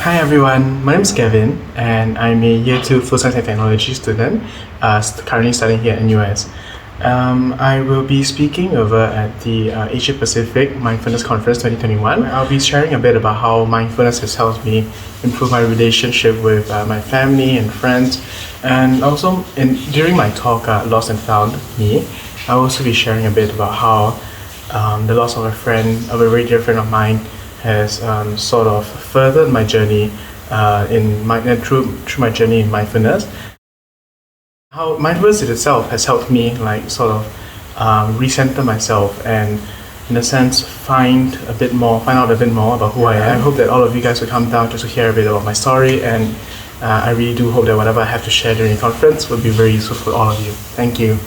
Hi everyone, my name is Gavyn and I'm a Year 2 Food Science and Technology student currently studying here at NUS. I will be speaking over at the Asia-Pacific Mindfulness Conference 2021. I'll be sharing a bit about how mindfulness has helped me improve my relationship with my family and friends, and also during my talk, Lost and Found Me, I'll also be sharing a bit about how the loss of a very dear friend of mine has sort of furthered my journey through my journey in mindfulness. How mindfulness in itself has helped me recenter myself and in a sense find out a bit more about who I am. I hope that all of you guys will come down just to hear a bit about my story, and I really do hope that whatever I have to share during the conference will be very useful for all of you. Thank you.